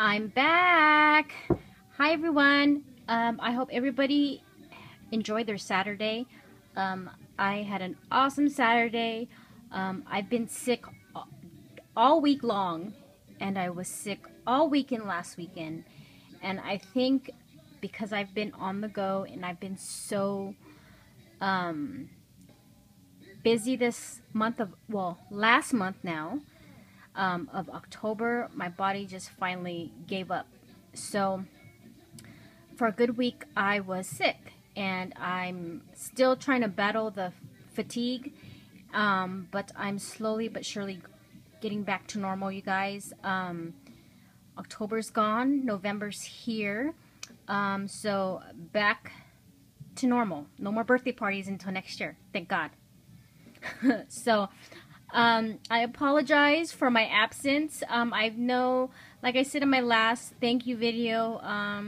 I'm back. Hi everyone. I hope everybody enjoyed their Saturday. I had an awesome Saturday. I've been sick all week long, and I was sick all weekend last weekend. And I think because I've been on the go and I've been so busy this month of, well, last month now, of October, my body just finally gave up. So for a good week I was sick, and I'm still trying to battle the fatigue, but I'm slowly but surely getting back to normal, you guys. October's gone, November's here, so back to normal. No more birthday parties until next year, thank God. So I apologize for my absence. I know, like I said in my last thank you video,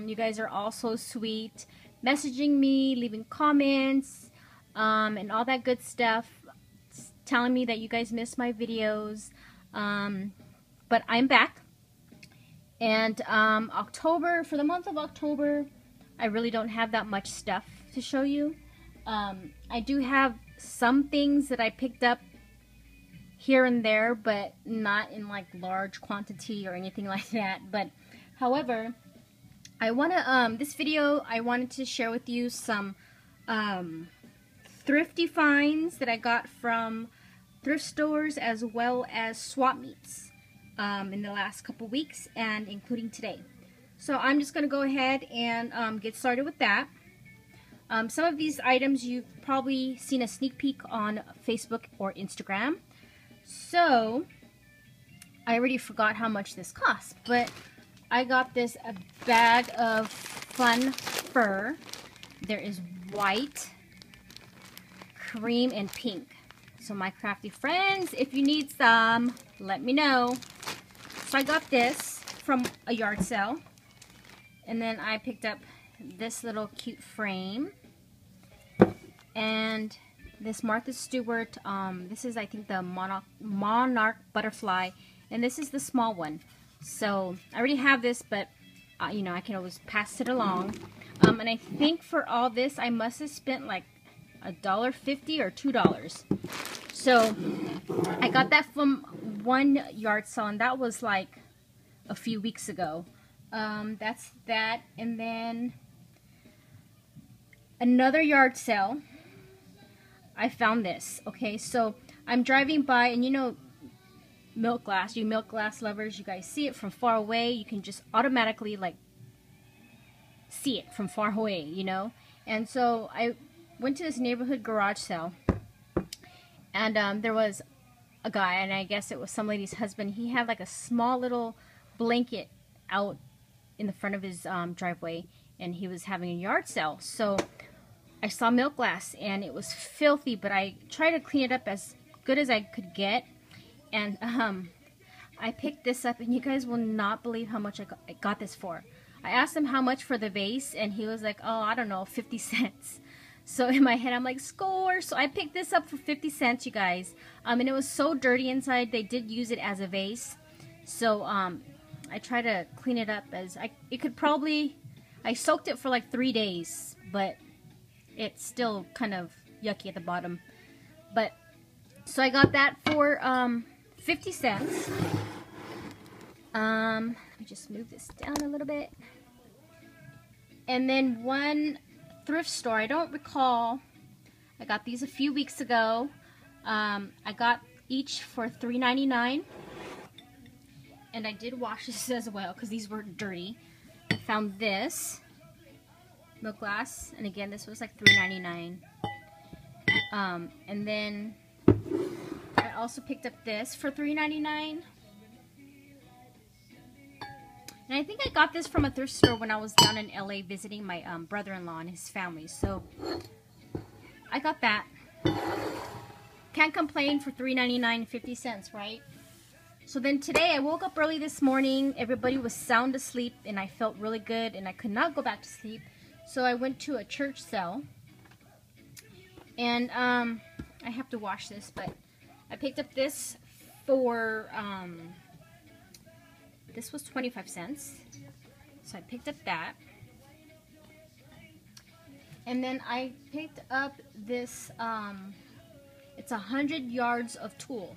you guys are all so sweet, messaging me, leaving comments, and all that good stuff, telling me that you guys miss my videos. But I'm back. And October, for the month of October, I really don't have that much stuff to show you. I do have some things that I picked up here and there, but not in like large quantity or anything like that. But however, I want to this video I wanted to share with you some thrifty finds that I got from thrift stores as well as swap meets in the last couple weeks, and including today. So I'm just going to go ahead and get started with that. Some of these items you've probably seen a sneak peek on Facebook or Instagram. So I already forgot how much this costs, but I got this a bag of fun fur. There is white, cream, and pink. So my crafty friends, if you need some, let me know. So I got this from a yard sale, and then I picked up this little cute frame, and this Martha Stewart, this is I think the monarch butterfly, and this is the small one. So I already have this, but you know, I can always pass it along. And I think for all this I must have spent like $1.50 or $2. So I got that from one yard sale, and that was like a few weeks ago. That's that. And then another yard sale, I found this. Okay, so I'm driving by, and you know, milk glass, you milk glass lovers, you guys see it from far away. You can just automatically like see it from far away, you know. And so I went to this neighborhood garage sale, and there was a guy, and I guess it was some lady's husband. He had like a small little blanket out in the front of his driveway, and he was having a yard sale. So I saw milk glass, and it was filthy, but I tried to clean it up as good as I could get. And I picked this up, and you guys will not believe how much I got this for. I asked him how much for the vase, and he was like, oh, I don't know, 50 cents. So in my head, I'm like, score! So I picked this up for 50 cents, you guys. And it was so dirty inside. They did use it as a vase. So I tried to clean it up as it could probably. I soaked it for like 3 days, but it's still kind of yucky at the bottom. But so I got that for 50 cents. Let me just move this down a little bit. And then one thrift store, I don't recall, I got these a few weeks ago. I got each for $3.99, and I did wash this as well because these were dirty. I found this milk glass, and again, this was like $3.99. And then I also picked up this for $3.99. And I think I got this from a thrift store when I was down in LA visiting my brother-in-law and his family. So I got that. Can't complain for $3.99 and 50 cents, right? So then today I woke up early this morning. Everybody was sound asleep, and I felt really good, and I could not go back to sleep. So I went to a church sale, and I have to wash this, but I picked up this for This was 25 cents. So I picked up that. And then I picked up this, it's 100 yards of tulle.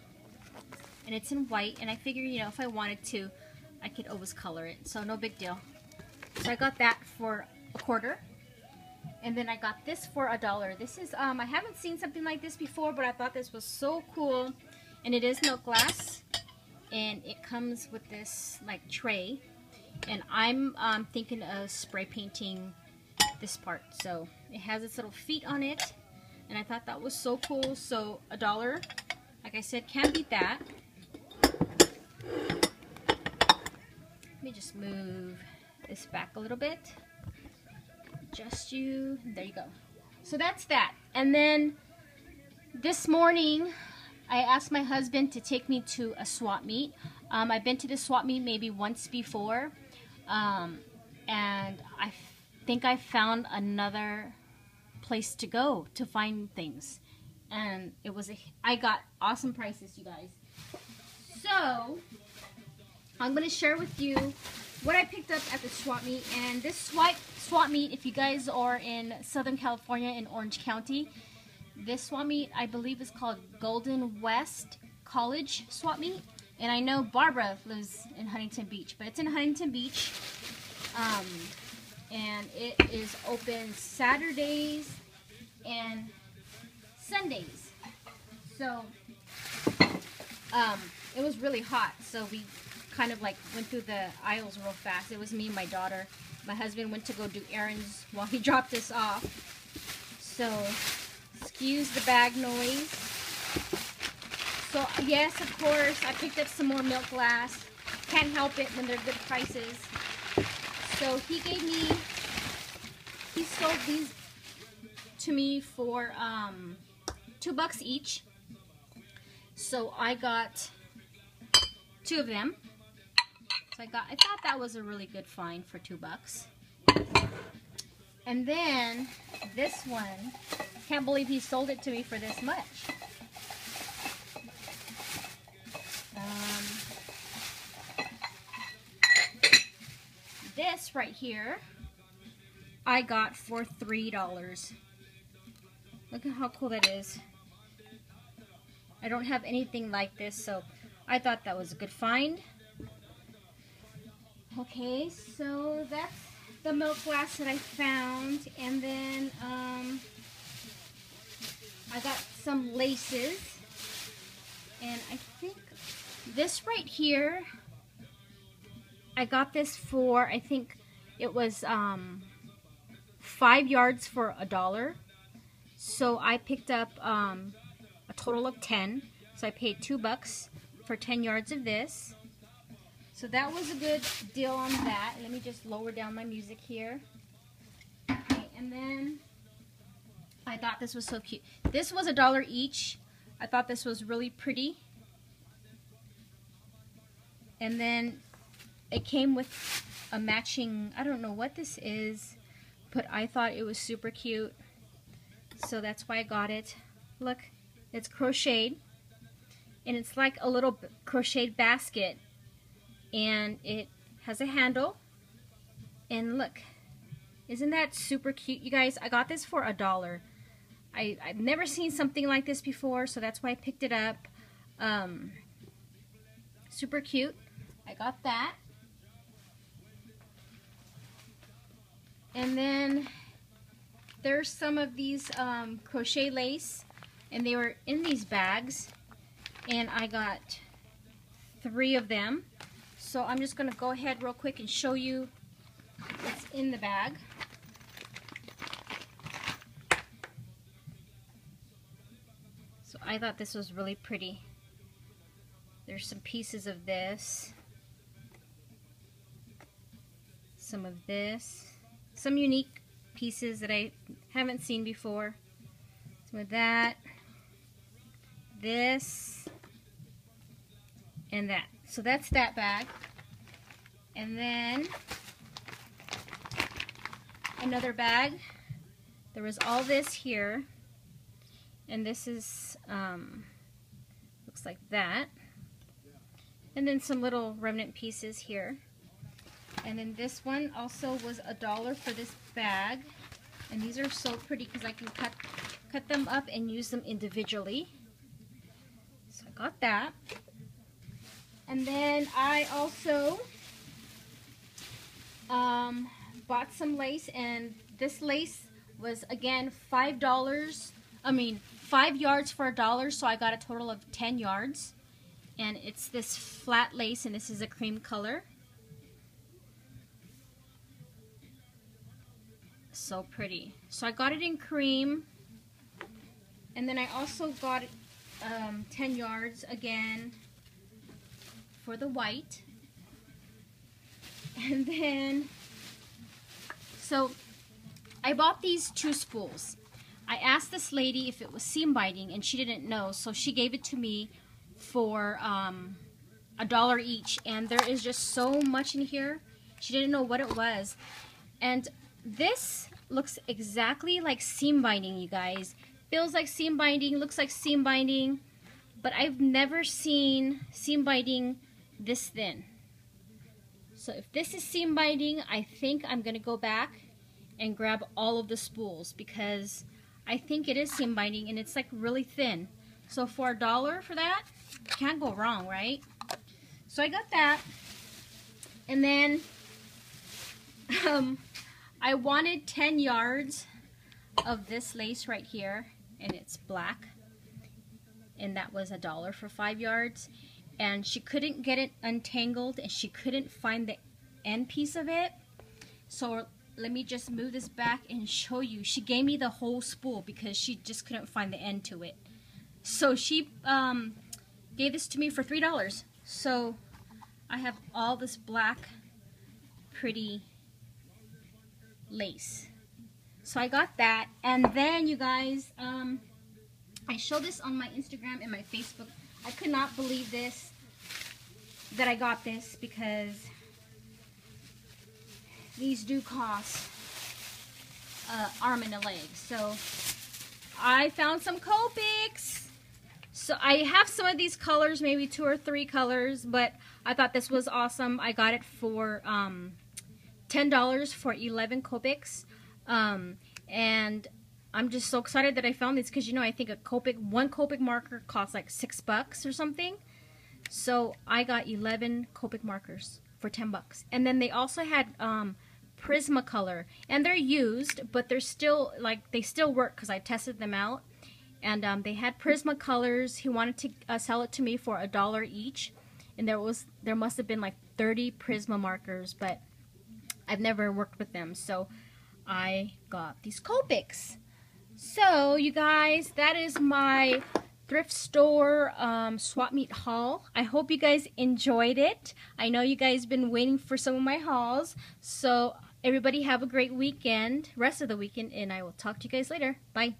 And it's in white, and I figured, you know, if I wanted to, I could always color it. So no big deal. So I got that for $1. And then I got this for $1. This is, I haven't seen something like this before, but I thought this was so cool. And it is milk glass. And it comes with this, like, tray. And I'm thinking of spray painting this part. So it has its little feet on it. And I thought that was so cool. So $1, like I said, can't beat that. Let me just move this back a little bit. Adjust you. There you go. So that's that. And then this morning, I asked my husband to take me to a swap meet. I've been to the swap meet maybe once before. And I think I found another place to go to find things. And it was I got awesome prices, you guys. So I'm going to share with you what I picked up at the swap meet. And this swap meet, if you guys are in Southern California in Orange County, this swap meet I believe is called Golden West College swap meet. And I know Barbara lives in Huntington Beach, but it's in Huntington Beach. And it is open Saturdays and Sundays. So it was really hot, so we kind of like went through the aisles real fast. It was me and my daughter. My husband went to go do errands while he dropped us off. So excuse the bag noise. So yes, of course, I picked up some more milk glass. Can't help it when they're good prices. So he sold these to me for $2 each. So I got 2 of them. So I thought that was a really good find for $2. And then this one, can't believe he sold it to me for this much. This right here, I got for $3. Look at how cool that is. I don't have anything like this, so I thought that was a good find. Okay, so that's the milk glass that I found. And then I got some laces. And I think this right here, I got this for, I think it was 5 yards for $1. So I picked up a total of 10. So I paid $2 for 10 yards of this. So that was a good deal on that. Let me just lower down my music here. Okay, and then I thought this was so cute. This was $1 each. I thought this was really pretty. And then it came with a matching, I don't know what this is, but I thought it was super cute. So that's why I got it. Look, it's crocheted. And it's like a little crocheted basket. And it has a handle. And look, isn't that super cute, you guys? I got this for $1. I've never seen something like this before, so that's why I picked it up. Super cute. I got that. And then there's some of these crochet lace, and they were in these bags, and I got 3 of them. So I'm just going to go ahead real quick and show you what's in the bag. So I thought this was really pretty. There's some pieces of this, some of this, some unique pieces that I haven't seen before. Some of that, this, and that. So that's that bag. And then another bag. There was all this here. And this is, looks like that. And then some little remnant pieces here. And then this one also was $1 for this bag. And these are so pretty because I can cut them up and use them individually. So I got that. And then I also bought some lace, and this lace was again $5. I mean 5 yards for $1, so I got a total of 10 yards. And it's this flat lace, and this is a cream color. So pretty. So I got it in cream, and then I also got 10 yards again for the white. And then, so I bought these 2 spools. I asked this lady if it was seam binding, and she didn't know, so she gave it to me for $1 each. And there is just so much in here. She didn't know what it was. And this looks exactly like seam binding, you guys. Feels like seam binding, looks like seam binding, but I've never seen seam binding this thin. So if this is seam binding, I think I'm gonna go back and grab all of the spools, because I think it is seam binding and it's like really thin. So for $1 for that, can't go wrong, right? So I got that. And then I wanted 10 yards of this lace right here, and it's black, and that was $1 for 5 yards. And she couldn't get it untangled, and she couldn't find the end piece of it. So let me just move this back and show you. She gave me the whole spool because she just couldn't find the end to it. So she gave this to me for $3. So I have all this black pretty lace. So I got that. And then, you guys, I showed this on my Instagram and my Facebook. I could not believe this, that I got this, because these do cost arm and a leg. So I found some Copics. So I have some of these colors, maybe 2 or 3 colors, but I thought this was awesome. I got it for $10 for 11 Copics. And I'm just so excited that I found this, because, you know, I think one Copic marker costs like $6 or something. So I got 11 Copic markers for $10. And then they also had Prismacolor, and they're used, but they're still, like, they still work because I tested them out. And they had Prismacolors. He wanted to sell it to me for $1 each, and there must have been like 30 Prisma markers, but I've never worked with them, so I got these Copics. So you guys, that is my thrift store swap meet haul. I hope you guys enjoyed it. I know you guys been waiting for some of my hauls, so everybody have a great weekend, rest of the weekend, and I will talk to you guys later. Bye.